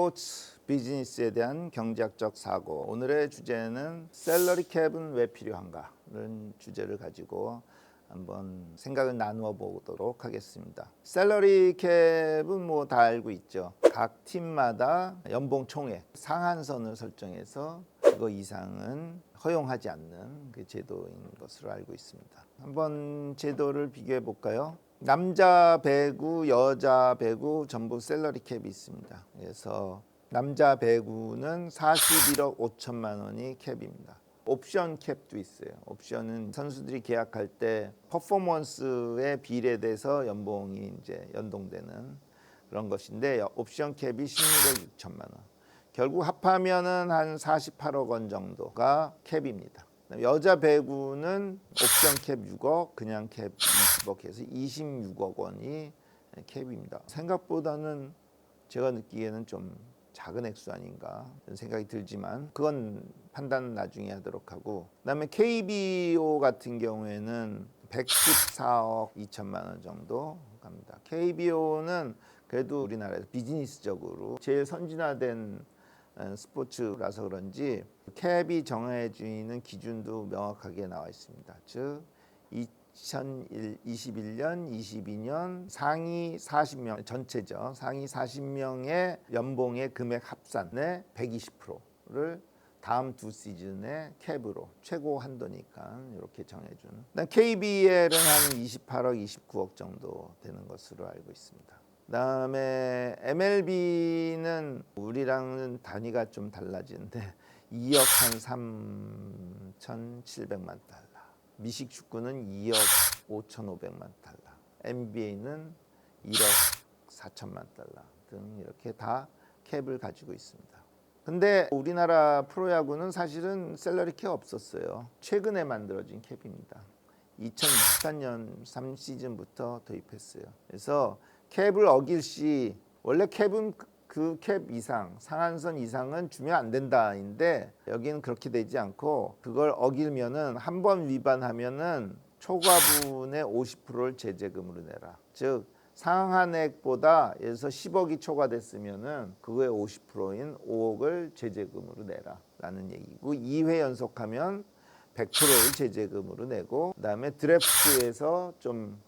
스포츠 비즈니스에 대한 경제학적 사고. 오늘의 주제는 셀러리 캡은 왜 필요한가라는 주제를 가지고 한번 생각을 나누어 보도록 하겠습니다. 셀러리 캡은 뭐 다 알고 있죠. 각 팀마다 연봉 총액 상한선을 설정해서 그거 이상은 허용하지 않는 그 제도인 것으로 알고 있습니다. 한번 제도를 비교해 볼까요? 남자 배구, 여자 배구 전부 셀러리 캡이 있습니다. 그래서 남자 배구는 41억 5천만 원이 캡입니다. 옵션 캡도 있어요. 옵션은 선수들이 계약할 때 퍼포먼스에 비례돼서 연봉이 이제 연동되는 그런 것인데, 옵션 캡이 16억 6천만 원. 결국 합하면은 한 48억 원 정도가 캡입니다. 여자 배구는 옵션 캡 6억, 그냥 캡 20억 해서 26억 원이 캡입니다. 생각보다는 제가 느끼기에는 좀 작은 액수 아닌가 이런 생각이 들지만 그건 판단은 나중에 하도록 하고, 그다음에 KBO 같은 경우에는 114억 2천만 원 정도 갑니다. KBO는 그래도 우리나라에서 비즈니스적으로 제일 선진화된 스포츠라서 그런지 캡이 정해지는 기준도 명확하게 나와 있습니다. 즉 2021년, 22년 상위 40명 전체죠. 상위 40명의 연봉의 금액 합산의 120%를 다음 두 시즌의 캡으로 최고 한도니까 이렇게 정해준. KBL은 한 28억, 29억 정도 되는 것으로 알고 있습니다. 그다음에 MLB는 우리랑은 단위가 좀 달라지는데 2억 한 3,700만 달러. 미식 축구는 2억 5,500만 달러. NBA는 1억 4천만 달러 등 이렇게 다 캡을 가지고 있습니다. 근데 우리나라 프로야구는 사실은 셀러리 캡 없었어요. 최근에 만들어진 캡입니다. 2023년 3시즌부터 도입했어요. 그래서 캡을 어길 시 원래 캡은 그 캡 이상, 상한선 이상은 주면 안 된다인데 여기는 그렇게 되지 않고 그걸 어길면은 한 번 위반하면은 초과분의 50%를 제재금으로 내라. 즉 상한액보다 예를 들어서 10억이 초과됐으면은 그거의 50%인 5억을 제재금으로 내라라는 얘기고, 2회 연속하면 100%를 제재금으로 내고, 그다음에 드래프트에서 좀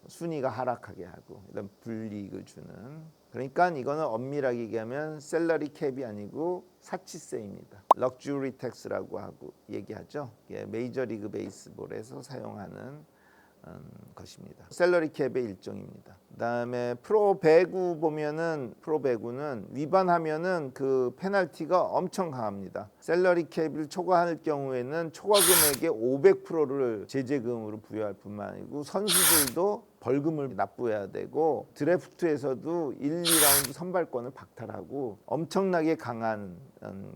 순위가 하락하게 하고 이런 불이익을 주는. 그러니까 이거는 엄밀하게 얘기하면 셀러리 캡이 아니고 사치세입니다. 럭주리 텍스라고 하고 얘기하죠. 메이저리그 베이스볼에서 사용하는 것입니다. 셀러리 캡의 일종입니다. 그다음에 프로 배구 보면은 프로 배구는 위반하면은 그 페널티가 엄청 강합니다. 셀러리 캡을 초과할 경우에는 초과 금액의 500%를 제재금으로 부여할 뿐만 아니고 선수들도 벌금을 납부해야 되고, 드래프트에서도 1, 2라운드 선발권을 박탈하고 엄청나게 강한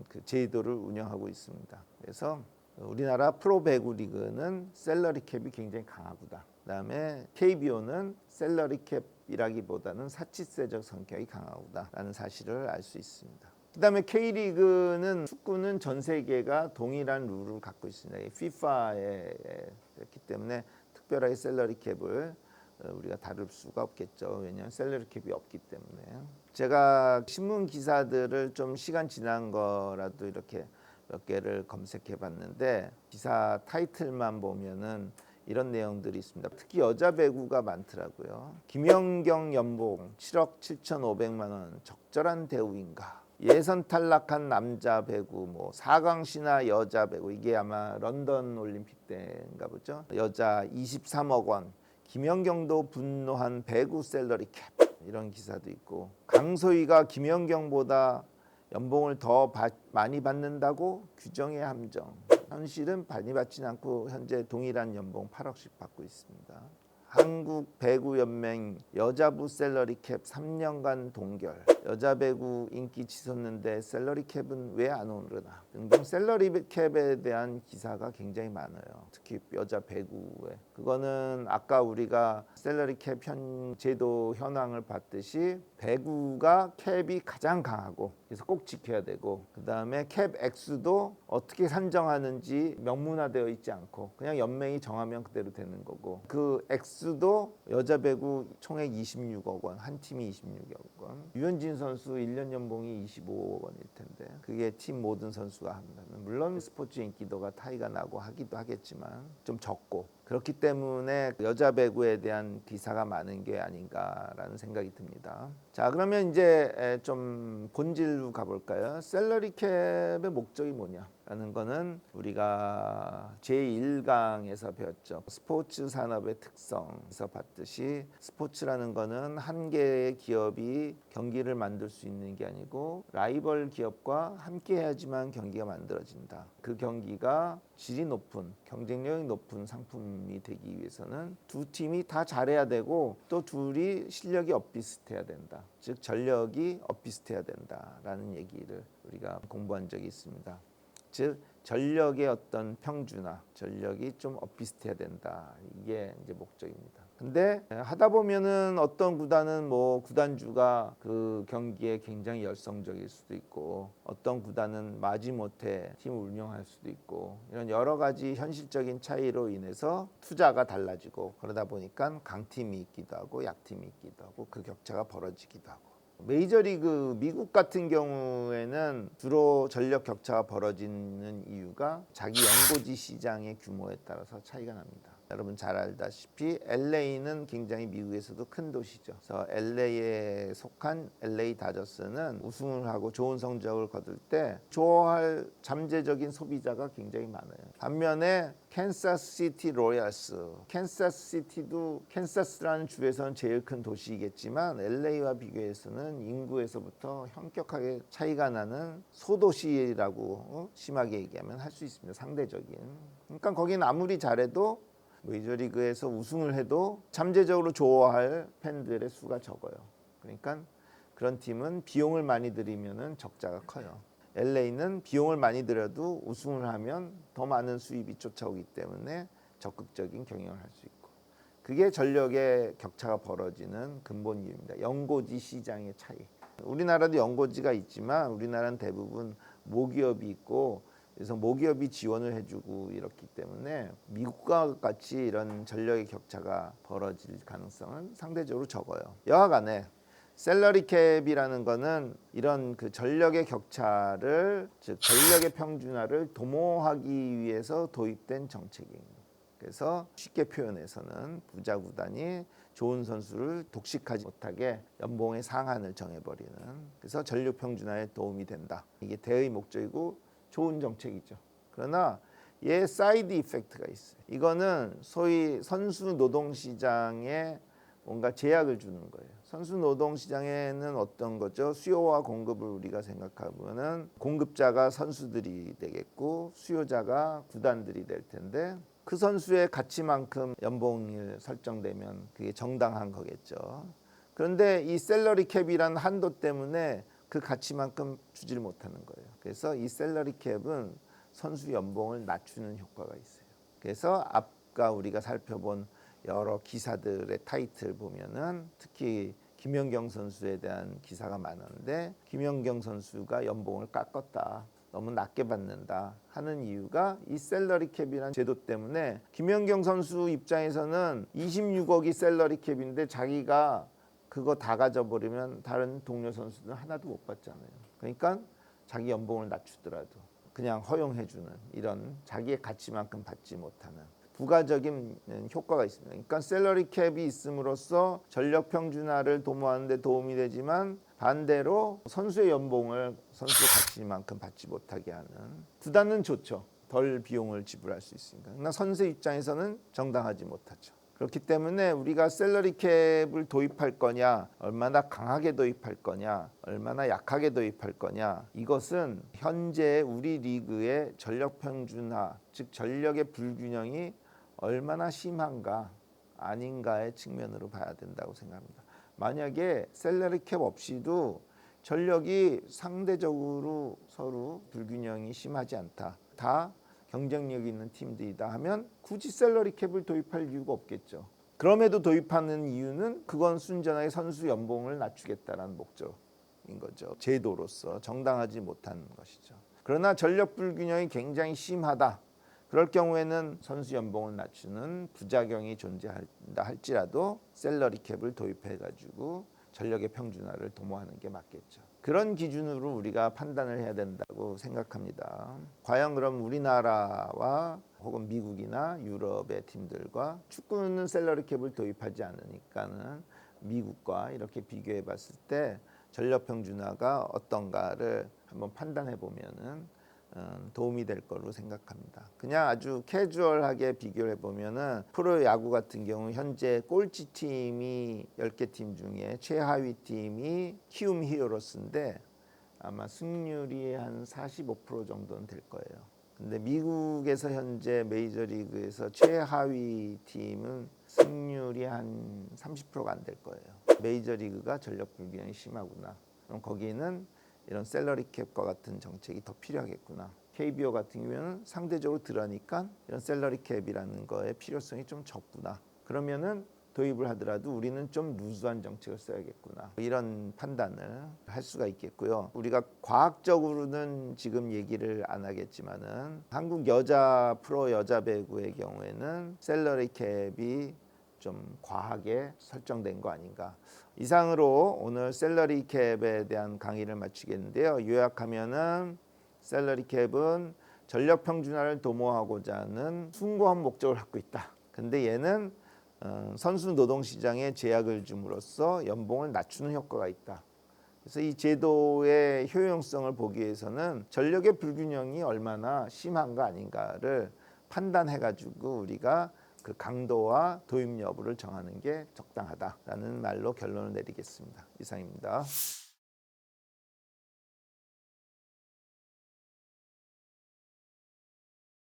그 제도를 운영하고 있습니다. 그래서 우리나라 프로 배구 리그는 셀러리 캡이 굉장히 강하구나. 그다음에 KBO는 셀러리 캡이라기보다는 사치세적 성격이 강하구나라는 사실을 알 수 있습니다. 그다음에 K리그는 축구는 전 세계가 동일한 룰을 갖고 있습니다. FIFA에 그렇기 때문에 특별하게 셀러리 캡을 우리가 다룰 수가 없겠죠. 왜냐하면 셀러리 캡이 없기 때문에. 제가 신문 기사들을 좀 시간 지난 거라도 이렇게 몇 개를 검색해 봤는데 기사 타이틀만 보면은 이런 내용들이 있습니다. 특히 여자 배구가 많더라고요. 김연경 연봉 7억 7,500만 원 적절한 대우인가? 예선 탈락한 남자 배구, 뭐 4강 신화 여자 배구, 이게 아마 런던 올림픽 때인가 보죠. 여자 23억 원. 김연경도 분노한 배구 셀러리 캡, 이런 기사도 있고, 강소희가 김연경보다 연봉을 더 많이 받는다고 규정의 함정. 현실은 많이 받지는 않고 현재 동일한 연봉 8억씩 받고 있습니다. 한국 배구 연맹 여자부 셀러리 캡 3년간 동결. 여자 배구 인기 치솟는데 셀러리 캡은 왜 안 오르나 등등 셀러리 캡에 대한 기사가 굉장히 많아요. 특히 여자 배구에. 그거는 아까 우리가 셀러리 캡 제도 현황을 봤듯이 배구가 캡이 가장 강하고 그래서 꼭 지켜야 되고, 그 다음에 캡 액수도 어떻게 산정하는지 명문화되어 있지 않고 그냥 연맹이 정하면 그대로 되는 거고, 그 액수 액수도 여자 배구 총액 26억 원, 한 팀이 26억 원. 유현진 선수 1년 연봉이 25억 원일 텐데 그게 팀 모든 선수가 한다면 물론 스포츠 인기도가 타이가 나고 하기도 하겠지만 좀 적고 그렇기 때문에 여자 배구에 대한 기사가 많은 게 아닌가라는 생각이 듭니다. 자, 그러면 이제 좀 본질로 가볼까요? 셀러리 캡의 목적이 뭐냐라는 거는 우리가 제1강에서 배웠죠. 스포츠 산업의 특성에서 봤듯이 스포츠라는 거는 한 개의 기업이 경기를 만들 수 있는 게 아니고 라이벌 기업과 함께 해야지만 경기가 만들어진다. 그 경기가 질이 높은 경쟁력이 높은 상품이 되기 위해서는 두 팀이 다 잘해야 되고 또 둘이 실력이 엇비슷해야 된다. 즉 전력이 엇비슷해야 된다라는 얘기를 우리가 공부한 적이 있습니다. 즉 전력의 어떤 평준화, 전력이 좀 엇비슷해야 된다. 이게 이제 목적입니다. 근데 하다 보면은 어떤 구단은 뭐 구단주가 그 경기에 굉장히 열성적일 수도 있고 어떤 구단은 마지못해 팀을 운영할 수도 있고 이런 여러 가지 현실적인 차이로 인해서 투자가 달라지고 그러다 보니까 강팀이 있기도 하고 약팀이 있기도 하고 그 격차가 벌어지기도 하고 메이저리그 미국 같은 경우에는 주로 전력 격차가 벌어지는 이유가 자기 연고지 시장의 규모에 따라서 차이가 납니다. 여러분 잘 알다시피 LA는 굉장히 미국에서도 큰 도시죠. 그래서 LA에 속한 LA 다저스는 우승을 하고 좋은 성적을 거둘 때 좋아할 잠재적인 소비자가 굉장히 많아요. 반면에 캔사스시티 로얄스, 캔사스시티도 캔사스라는 주에서는 제일 큰 도시이겠지만 LA와 비교해서는 인구에서부터 현격하게 차이가 나는 소도시라고 심하게 얘기하면 할 수 있습니다. 상대적인. 그러니까 거기는 아무리 잘해도 메이저리그에서 우승을 해도 잠재적으로 좋아할 팬들의 수가 적어요. 그러니까 그런 팀은 비용을 많이 들이면 적자가 커요. LA는 비용을 많이 들여도 우승을 하면 더 많은 수입이 쫓아오기 때문에 적극적인 경영을 할 수 있고 그게 전력의 격차가 벌어지는 근본 이유입니다. 연고지 시장의 차이. 우리나라도 연고지가 있지만 우리나라는 대부분 모기업이 있고 그래서 모기업이 지원을 해주고 이렇기 때문에 미국과 같이 이런 전력의 격차가 벌어질 가능성은 상대적으로 적어요. 여하간에 셀러리 캡이라는 거는 이런 그 전력의 격차를 즉 전력의 평준화를 도모하기 위해서 도입된 정책입니다. 그래서 쉽게 표현해서는 부자 구단이 좋은 선수를 독식하지 못하게 연봉의 상한을 정해버리는 그래서 전력 평준화에 도움이 된다. 이게 대의 목적이고 좋은 정책이죠. 그러나 얘 사이드 이펙트가 있어요. 이거는 소위 선수 노동 시장에 뭔가 제약을 주는 거예요. 선수 노동 시장에는 어떤 거죠? 수요와 공급을 우리가 생각하면은 공급자가 선수들이 되겠고 수요자가 구단들이 될 텐데 그 선수의 가치만큼 연봉이 설정되면 그게 정당한 거겠죠. 그런데 이 셀러리 캡이라는 한도 때문에 그 가치만큼 주지를 못하는 거예요. 그래서 이 셀러리 캡은 선수 연봉을 낮추는 효과가 있어요. 그래서 아까 우리가 살펴본 여러 기사들의 타이틀 보면은 특히 김연경 선수에 대한 기사가 많은데 김연경 선수가 연봉을 깎았다. 너무 낮게 받는다 하는 이유가 이 셀러리 캡이라는 제도 때문에 김연경 선수 입장에서는 26억이 셀러리 캡인데 자기가 그거 다 가져버리면 다른 동료 선수들은 하나도 못 받잖아요. 그러니까 자기 연봉을 낮추더라도 그냥 허용해주는 이런 자기의 가치만큼 받지 못하는 부가적인 효과가 있습니다. 그러니까 셀러리 캡이 있음으로써 전력 평준화를 도모하는 데 도움이 되지만 반대로 선수의 연봉을 선수의 가치만큼 받지 못하게 하는 구단은 좋죠. 덜 비용을 지불할 수 있으니까. 그러나 선수 입장에서는 정당하지 못하죠. 그렇기 때문에 우리가 셀러리 캡을 도입할 거냐, 얼마나 강하게 도입할 거냐, 얼마나 약하게 도입할 거냐, 이것은 현재 우리 리그의 전력 평준화, 즉 전력의 불균형이 얼마나 심한가 아닌가의 측면으로 봐야 된다고 생각합니다. 만약에 셀러리 캡 없이도 전력이 상대적으로 서로 불균형이 심하지 않다. 다 경쟁력 있는 팀들이다 하면 굳이 셀러리 캡을 도입할 이유가 없겠죠. 그럼에도 도입하는 이유는 그건 순전하게 선수 연봉을 낮추겠다는 목적인 거죠. 제도로서 정당하지 못한 것이죠. 그러나 전력 불균형이 굉장히 심하다. 그럴 경우에는 선수 연봉을 낮추는 부작용이 존재한다 할지라도 셀러리 캡을 도입해 가지고 전력의 평준화를 도모하는 게 맞겠죠. 그런 기준으로 우리가 판단을 해야 된다고 생각합니다. 과연 그럼 우리나라와 혹은 미국이나 유럽의 팀들과 축구는 셀러리 캡을 도입하지 않으니까는 미국과 이렇게 비교해 봤을 때 전력 평준화가 어떤가를 한번 판단해 보면은 도움이 될 거로 생각합니다. 그냥 아주 캐주얼하게 비교를 해보면은 프로 야구 같은 경우 현재 꼴찌 팀이 10개 팀 중에 최하위 팀이 키움 히어로스인데 아마 승률이 한 45% 정도는 될 거예요. 근데 미국에서 현재 메이저리그에서 최하위 팀은 승률이 한 30%가 안 될 거예요. 메이저리그가 전력 불균형이 심하구나. 그럼 거기는 이런 셀러리 캡과 같은 정책이 더 필요하겠구나. KBO 같은 경우는 상대적으로 덜하니까 이런 셀러리 캡이라는 거의 필요성이 좀 적구나. 그러면은 도입을 하더라도 우리는 좀 루즈한 정책을 써야겠구나. 이런 판단을 할 수가 있겠고요. 우리가 과학적으로는 지금 얘기를 안 하겠지만은 한국 여자 프로 여자 배구의 경우에는 셀러리 캡이 좀 과하게 설정된 거 아닌가. 이상으로 오늘 셀러리 캡에 대한 강의를 마치겠는데요. 요약하면은 셀러리 캡은 전력 평준화를 도모하고자 하는 숭고한 목적을 갖고 있다. 근데 얘는 선수 노동 시장에 제약을 줌으로써 연봉을 낮추는 효과가 있다. 그래서 이 제도의 효용성을 보기 위해서는 전력의 불균형이 얼마나 심한가 아닌가를 판단해 가지고 우리가 그 강도와 도입 여부를 정하는 게 적당하다라는 말로 결론을 내리겠습니다. 이상입니다.